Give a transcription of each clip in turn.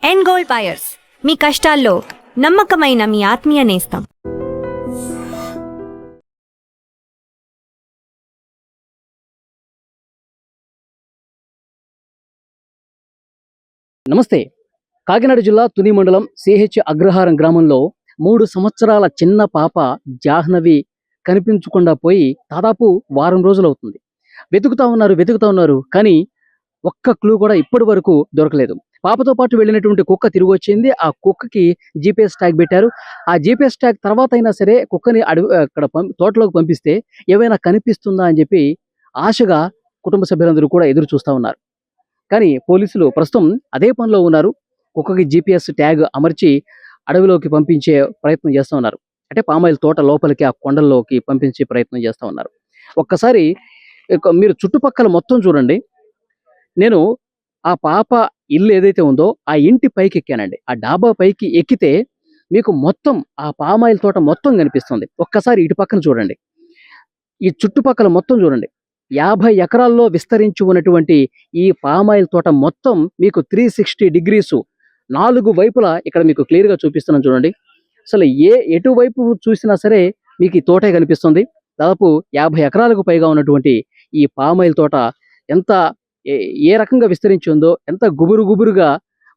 End gold buyers, మీ కష్టాల్లో నమ్మకమైన మీ ఆత్మీయ నేస్తం. నమస్తే. కాకినాడ జిల్లా తుని మండలం సిహెచ్ అగ్రహారం గ్రామంలో 3 సంవత్సరాల చిన్న పాప జాహ్నవి కనిపించకుండా పోయి దాదాపు వారం రోజులవుతుంది. వెతుకుతా ఉన్నారు. కానీ ఒక్క క్లూ కూడా ఇప్పటి వరకు దొరకలేదు. పాపతో పాటు వెళ్ళినటువంటి కుక్క తిరిగొచ్చింది. ఆ కుక్కకి జీపీఎస్ ట్యాగ్ పెట్టారు. ఆ జీపీఎస్ ట్యాగ్ తర్వాతైనా సరే కుక్కని అక్కడ తోటలోకి పంపిస్తే ఏవైనా కనిపిస్తుందా అని చెప్పి ఆశగా కుటుంబ సభ్యులందరూ కూడా ఎదురు చూస్తా ఉన్నారు. కానీ పోలీసులు ప్రస్తుతం అదే పనిలో ఉన్నారు. కుక్కకి జీపీఎస్ ట్యాగ్ అమర్చి అడవిలోకి పంపించే ప్రయత్నం చేస్తా ఉన్నారు. అంటే పామాయిల్ తోట లోపలికి ఆ కొండల్లోకి పంపించే ప్రయత్నం చేస్తా ఉన్నారు. ఒక్కసారి మీరు చుట్టుపక్కల మొత్తం చూడండి. నేను ఆ పాప ఇల్లు ఏదైతే ఉందో ఆ ఇంటి పైకి ఎక్కానండి. ఆ డాబా పైకి ఎక్కితే మీకు మొత్తం ఆ పామాయిల్ తోట మొత్తం కనిపిస్తుంది. ఒక్కసారి ఇటు పక్కన చూడండి. ఈ చుట్టుపక్కల మొత్తం చూడండి. 50 ఎకరాల్లో విస్తరించి ఉన్నటువంటి ఈ పామాయిల్ తోట మొత్తం మీకు 360 డిగ్రీస్ 4 వైపులా ఇక్కడ మీకు క్లియర్‌గా చూపిస్తున్నాను చూడండి. అసలు ఎటువైపు చూసినా సరే మీకు ఈ తోటే కనిపిస్తుంది. దాదాపు 50 ఎకరాలకు పైగా ఉన్నటువంటి ఈ పామాయిల్ తోట ఎంత ఏ ఏ రకంగా విస్తరించి ఉందో, ఎంత గుబురుగా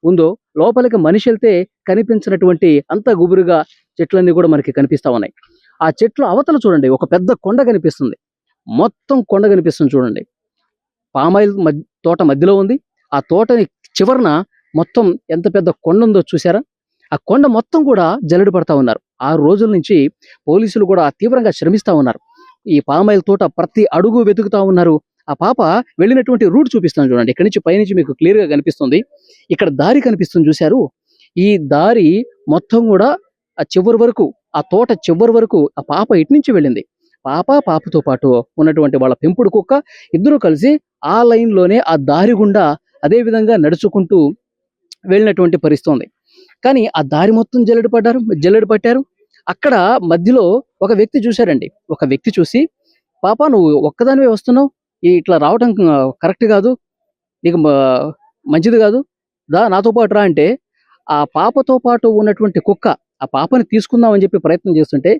ఉందో, లోపలికి మనిషి వెళ్తే కనిపించినటువంటి అంత గుబురుగా చెట్లన్నీ కూడా మనకి కనిపిస్తా ఉన్నాయి. ఆ చెట్లు అవతల చూడండి, ఒక పెద్ద కొండ కనిపిస్తుంది. మొత్తం కొండ కనిపిస్తుంది చూడండి. పామాయిల్ తోట మధ్యలో ఉంది. ఆ తోటని చివరన మొత్తం ఎంత పెద్ద కొండ ఉందో చూసారా? ఆ కొండ మొత్తం కూడా జల్లెడ పడతా ఉన్నారు. 6 రోజుల నుంచి పోలీసులు కూడా తీవ్రంగా శ్రమిస్తా ఉన్నారు. ఈ పామాయిల్ తోట ప్రతి అడుగు వెతుకుతా ఉన్నారు. ఆ పాప వెళ్ళినటువంటి రూట్ చూపిస్తాను చూడండి. ఇక్కడి నుంచి పైనుంచి మీకు క్లియర్‌గా కనిపిస్తుంది. ఇక్కడ దారి కనిపిస్తుంది చూసారు? ఈ దారి మొత్తం కూడా ఆ చివరి వరకు, ఆ తోట చివరి వరకు ఆ పాప ఇటు నుంచి వెళ్ళింది. పాపతో పాటు ఉన్నటువంటి వాళ్ళ పెంపుడు కుక్క ఇద్దరూ కలిసి ఆ లైన్‌లోనే ఆ దారి గుండా అదే విధంగా నడుచుకుంటూ వెళ్ళినటువంటి పరిస్థితి ఉంది. కానీ ఆ దారి మొత్తం జల్లెడ పట్టారు. అక్కడ మధ్యలో ఒక వ్యక్తి చూశారండి. ఒక వ్యక్తి చూసి, "పాప నువ్వు ఒక్కదానివే వస్తున్నావు. ఇట్లా రావటం కరెక్ట్ కాదు. నీకు మంచిది కాదు. నాతో పాటు రా" అంటే ఆ పాపతో పాటు ఉన్నటువంటి కుక్క ఆ పాపని తీసుకుందాం అని చెప్పి ప్రయత్నం చేస్తుంటే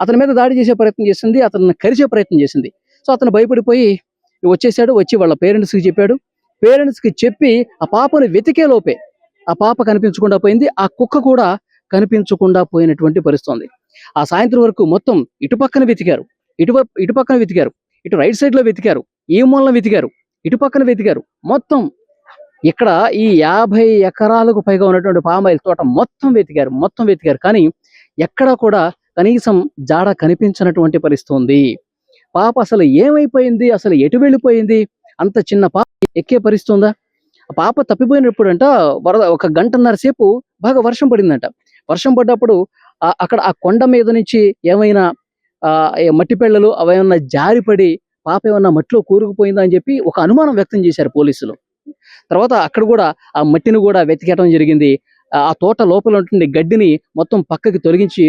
అతని మీద దాడి చేసే ప్రయత్నం చేసింది. అతన్ని కరిచే ప్రయత్నం చేసింది. సో అతను భయపడిపోయి వచ్చేసాడు. వచ్చి వాళ్ళ పేరెంట్స్‌కి చెప్పాడు. పేరెంట్స్‌కి చెప్పి ఆ పాపను వెతికే లోపే ఆ పాప కనిపించకుండా పోయింది. ఆ కుక్క కూడా కనిపించకుండా పోయినటువంటి పరిస్థితి ఉంది. ఆ సాయంత్రం వరకు మొత్తం ఇటు పక్కన వెతికారు. ఇటు పక్కన వెతికారు. ఇటు రైట్ సైడ్‌లో వెతికారు. ఈ మూలన వెతికారు. ఇటు పక్కన వెతికారు. మొత్తం ఇక్కడ ఈ 50 ఎకరాలకు పైగా ఉన్నటువంటి పామాయిల్ తోట మొత్తం వెతికారు. కానీ ఎక్కడా కూడా కనీసం జాడ కనిపించినటువంటి పరిస్థితి ఉంది. పాప అసలు ఏమైపోయింది? అసలు ఎటు వెళ్ళిపోయింది? అంత చిన్న పాప ఎక్కే పరిస్థితి ఉందా? ఆ పాప తప్పిపోయినప్పుడంట ఒక గంటన్నర సేపు బాగా వర్షం పడిందంట. వర్షం పడ్డప్పుడు అక్కడ ఆ కొండ మీద నుంచి ఏమైనా మట్టి పెళ్ళలు అవేమన్నా జారిపడి పాప ఏమన్నా మట్టిలో కూరుకుపోయిందా అని చెప్పి ఒక అనుమానం వ్యక్తం చేశారు పోలీసులు. తర్వాత అక్కడ కూడా ఆ మట్టిని కూడా వెతికడం జరిగింది. ఆ తోట లోపల ఉంటుండే గడ్డిని మొత్తం పక్కకి తొలగించి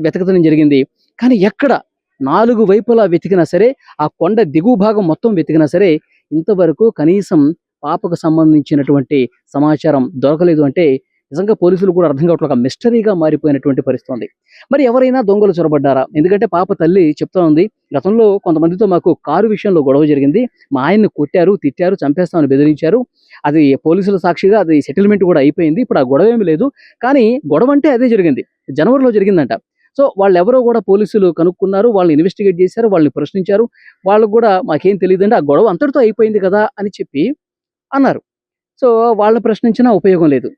వెతకడం జరిగింది. కానీ ఎక్కడ 4 వైపులా వెతికినా సరే, ఆ కొండ దిగువ భాగం మొత్తం వెతికినా సరే ఇంతవరకు కనీసం పాపకు సంబంధించినటువంటి సమాచారం దొరకలేదు. అంటే నిజంగా పోలీసులు కూడా అర్థం కావట్లేదు. ఒక మిస్టరీగా మారిపోయినటువంటి పరిస్థితి ఉంది. మరి ఎవరైనా దొంగలు చొరబడ్డారా? ఎందుకంటే పాప తల్లి చెప్తా ఉంది, గతంలో కొంతమందితో మాకు కారు విషయంలో గొడవ జరిగింది. మా ఆయన్ని కొట్టారు, తిట్టారు, చంపేస్తామని బెదిరించారు. అది పోలీసుల సాక్షిగా అది సెటిల్మెంట్ కూడా అయిపోయింది. ఇప్పుడు ఆ గొడవ ఏమి లేదు. కానీ గొడవ అంటే అదే జరిగింది. జనవరిలో జరిగిందంట. సో వాళ్ళెవరో కూడా పోలీసులు కనుక్కున్నారు. వాళ్ళని ఇన్వెస్టిగేట్ చేశారు. వాళ్ళని ప్రశ్నించారు. వాళ్ళకు కూడా మాకేం తెలీదండి, ఆ గొడవ అంతటితో అయిపోయింది కదా అని చెప్పి అన్నారు. సో వాళ్ళని ప్రశ్నించినా ఉపయోగం లేదు.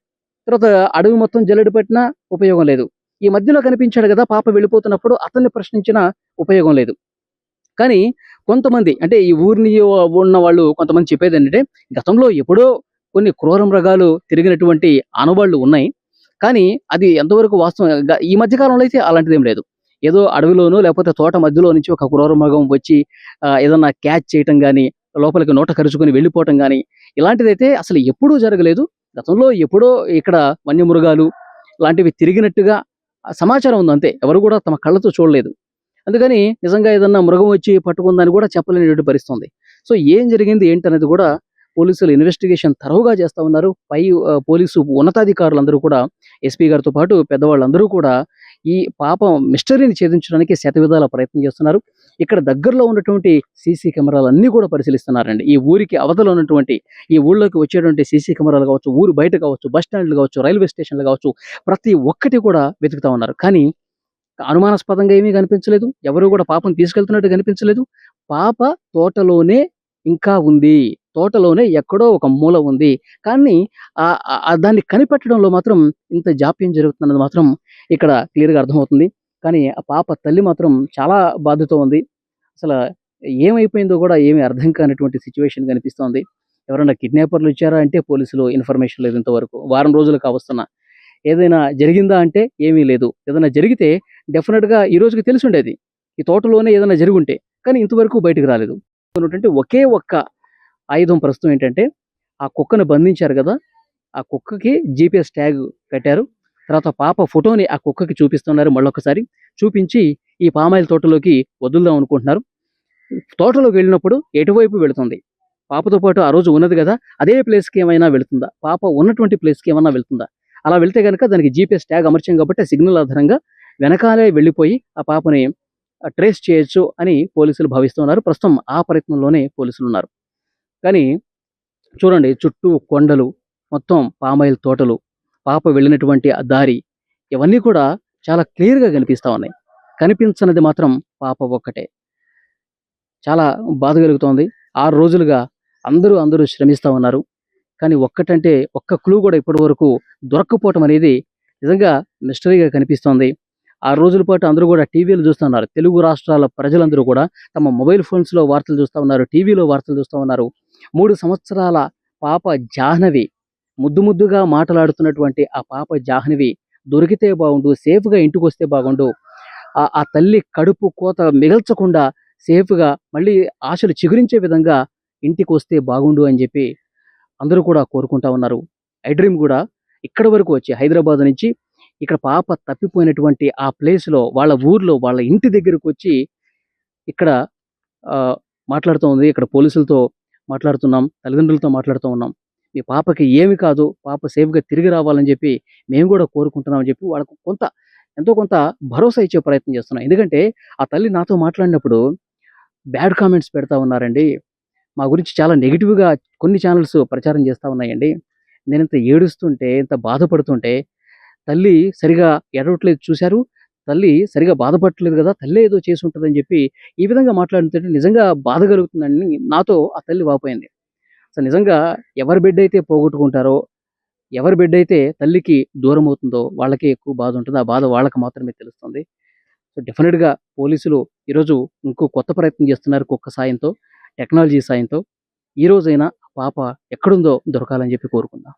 తర్వాత అడవి మొత్తం జల్లెడ పట్టినా ఉపయోగం లేదు. ఈ మధ్యలో కనిపించాడు కదా పాప వెళ్ళిపోతున్నప్పుడు, అతన్ని ప్రశ్నించినా ఉపయోగం లేదు. కానీ కొంతమంది అంటే ఈ ఊరిని ఉన్న వాళ్ళు కొంతమంది చెప్పేదేంటంటే, గతంలో ఎప్పుడో కొన్ని క్రూర మృగాలు తిరిగినటువంటి ఆనవాళ్లు ఉన్నాయి. కానీ అది ఎంతవరకు వాస్తవం, ఈ మధ్య కాలంలో అయితే అలాంటిదేం లేదు. ఏదో అడవిలోనో లేకపోతే తోట మధ్యలో నుంచి ఒక క్రూర మృగం వచ్చి ఏదన్నా క్యాచ్ చేయటం గాని, లోపలికి నోట కరుచుకొని వెళ్ళిపోవటం గాని, ఇలాంటిదైతే అసలు ఎప్పుడూ జరగలేదు. గతంలో ఎప్పుడో ఇక్కడ వన్యమృగాలు లాంటివి తిరిగినట్టుగా సమాచారం ఉంది అంతే. ఎవరు కూడా తమ కళ్ళతో చూడలేదు. అందుకని నిజంగా ఏదన్నా మృగం వచ్చి పట్టుకుందని కూడా చెప్పలేనటువంటి పరిస్థితి ఉంది. సో ఏం జరిగింది ఏంటనేది కూడా పోలీసులు ఇన్వెస్టిగేషన్ తరోగా చేస్తా ఉన్నారు. పోలీసు ఉన్నతాధికారులందరూ కూడా ఎస్పీ గారితో పాటు పెద్దవాళ్ళందరూ కూడా ఈ పాపం మిస్టరీని ఛేదించడానికి శతవిధాల ప్రయత్నం చేస్తున్నారు. ఇక్కడ దగ్గరలో ఉన్నటువంటి సీసీ కెమెరాలన్నీ కూడా పరిశీలిస్తున్నారండి. ఈ ఊరికి అవతల ఉన్నటువంటి ఈ ఊళ్ళోకి వచ్చేటువంటి సీసీ కెమెరాలు కావచ్చు, ఊరు బయట కావచ్చు, బస్ స్టాండ్‌లు కావచ్చు, రైల్వే స్టేషన్‌లు కావచ్చు, ప్రతి ఒక్కటి కూడా వెతుకుతా ఉన్నారు. కానీ అనుమానాస్పదంగా ఏమీ కనిపించలేదు. ఎవరు కూడా పాపను తీసుకెళ్తున్నట్టు కనిపించలేదు. పాప తోటలోనే ఇంకా ఉంది. తోటలోనే ఎక్కడో ఒక మూల ఉంది. కానీ దాన్ని కనిపెట్టడంలో మాత్రం ఇంత జాప్యం జరుగుతుందన్నది మాత్రం ఇక్కడ క్లియర్‌గా అర్థమవుతుంది. కానీ ఆ పాప తల్లి మాత్రం చాలా బాధతో ఉంది. అసల ఏమైపోయిందో కూడా ఏమీ అర్థం కానటువంటి సిట్యుయేషన్ కనిపిస్తోంది. ఎవరైనా కిడ్నాపర్‌లు ఇచ్చారా అంటే పోలీసులు ఇన్ఫర్మేషన్ లేదు ఇంతవరకు. వారం రోజులు కావస్తున్నా. ఏదైనా జరిగిందా అంటే ఏమీ లేదు. ఏదైనా జరిగితే డెఫినిట్‌గా ఈ రోజుకి తెలిసుండేది. ఈ తోటలోనే ఏదైనా జరిగుంటే. కానీ ఇంతవరకు బయటికి రాలేదు. ఉన్నటువంటి ఒకే ఒక్క ఆయుధం ప్రస్తుతం ఏంటంటే, ఆ కుక్కను బంధించారు గదా! ఆ కుక్కకి జీపీఎస్ ట్యాగ్ కట్టారు. తర్వాత పాప ఫోటోని ఆ కుక్కకి చూపిస్తున్నారు మళ్ళొకసారి. చూపించి ఈ పామాయిల్ తోటలోకి వదులుదాం అనుకుంటున్నారు. తోటలోకి వెళ్ళినప్పుడు ఎటువైపు వెళుతుంది? పాపతో పాటు ఆ రోజు ఉన్నది గదా! అదే ప్లేస్‌కి ఏమైనా వెళుతుందా? పాప ఉన్నటువంటి ప్లేస్‌కి ఏమన్నా వెళ్తుందా? అలా వెళ్తే గనక దానికి జీపీఎస్ ట్యాగ్ అమర్చాం కాబట్టి ఆ సిగ్నల్ ఆధారంగా వెనకాలే వెళ్ళిపోయి ఆ పాపని ట్రేస్ చేయొచ్చు అని పోలీసులు భావిస్తున్నారు. ప్రస్తుతం ఆ ప్రయత్నంలోనే పోలీసులున్నారు. కానీ చూడండి చుట్టూ కొండలు, మొత్తం పామాయిల్ తోటలు, పాప వెళ్ళినటువంటి ఆ దారి ఇవన్నీ కూడా చాలా క్లియర్‌గా కనిపిస్తా ఉన్నాయి. కనిపించనిది మాత్రం పాప ఒక్కటే. చాలా బాధ కలుగుతోంది. 6 రోజులుగా అందరూ శ్రమిస్తా ఉన్నారు. కానీ ఒక్కటంటే ఒక్క క్లూ కూడా ఇప్పటివరకు దొరక్కపోవటం అనేది నిజంగా మిస్టరీగా కనిపిస్తోంది. 6 రోజుల పాటు అందరూ కూడా టీవీలు చూస్తున్నారు. తెలుగు రాష్ట్రాల ప్రజలందరూ కూడా తమ మొబైల్ ఫోన్స్‌లో వార్తలు చూస్తా ఉన్నారు. టీవీలో వార్తలు చూస్తా ఉన్నారు. 3 సంవత్సరాల పాప జాహ్నవి ముద్దుగా మాటలాడుతున్నటువంటి ఆ పాప జాహ్నవి దొరికితే బాగుండు, సేఫ్‌గా ఇంటికొస్తే బాగుండు. ఆ తల్లి కడుపు కోత మిగల్చకుండా సేఫ్‌గా మళ్ళీ ఆశలు చిగురించే విధంగా ఇంటికొస్తే బాగుండు అని చెప్పి అందరూ కూడా కోరుకుంటా ఉన్నారు. ఐ డ్రీమ్ గూడా ఇక్కడి వరకు వచ్చి హైదరాబాద్ నుంచి ఇక్కడ పాప తప్పిపోయినటువంటి ఆ ప్లేస్‌లో వాళ్ళ ఊర్లో వాళ్ళ ఇంటి దగ్గరకొచ్చి ఇక్కడ ఆహ్, మాట్లాడుతూ ఉంది. ఇక్కడ పోలీసులతో మాట్లాడుతున్నాం. తల్లిదండ్రులతో మాట్లాడుతూ ఉన్నాం. మీ పాపకి ఏమి కాదు. పాప సేఫ్‌గా తిరిగి రావాలని చెప్పి మేము గూడా కోరుకుంటున్నాం అని చెప్పి వాళ్ళకు ఎంతో కొంత భరోసా ఇచ్చే ప్రయత్నం చేస్తున్నాం. ఎందుకంటే ఆ తల్లి నాతో మాట్లాడినప్పుడు బ్యాడ్ కామెంట్స్ పెడతా ఉన్నారండి. మా గురించి చాలా నెగెటివ్‌గా కొన్ని ఛానెల్స్ ప్రచారం చేస్తా ఉన్నాయండి. నేనింత ఏడుస్తుంటే, ఇంత బాధపడుతుంటే, తల్లి సరిగా ఏడవట్లేదు చూసారు. తల్లి సరిగా బాధపడట్లేదు గదా! తల్లే ఏదో చేసుంటదని జెప్పి, ఈ విధంగా మాట్లాడుతుంటే నిజంగా బాధ కలుగుతుందని నాతో ఆ తల్లి వాపోయింది. అసలు నిజంగా ఎవరి బిడ్డైతే పోగొట్టుకుంటారో, ఎవరి బిడ్డైతే తల్లికి దూరమవుతుందో వాళ్ళకే ఎక్కువ బాధుంటది. ఆ బాధ వాళ్ళకి మాత్రమే తెలుస్తుంది. సో, డెఫినిట్‌గా పోలీసులు ఈరోజు ఇంకో కొత్త ప్రయత్నం చేస్తున్నారు కుక్క సాయంతో, టెక్నాలజీ సాయంతో. ఈ రోజైనా ఆ పాప ఎక్కడుందో దొరకాలని జెప్పి కోరుకుందాం.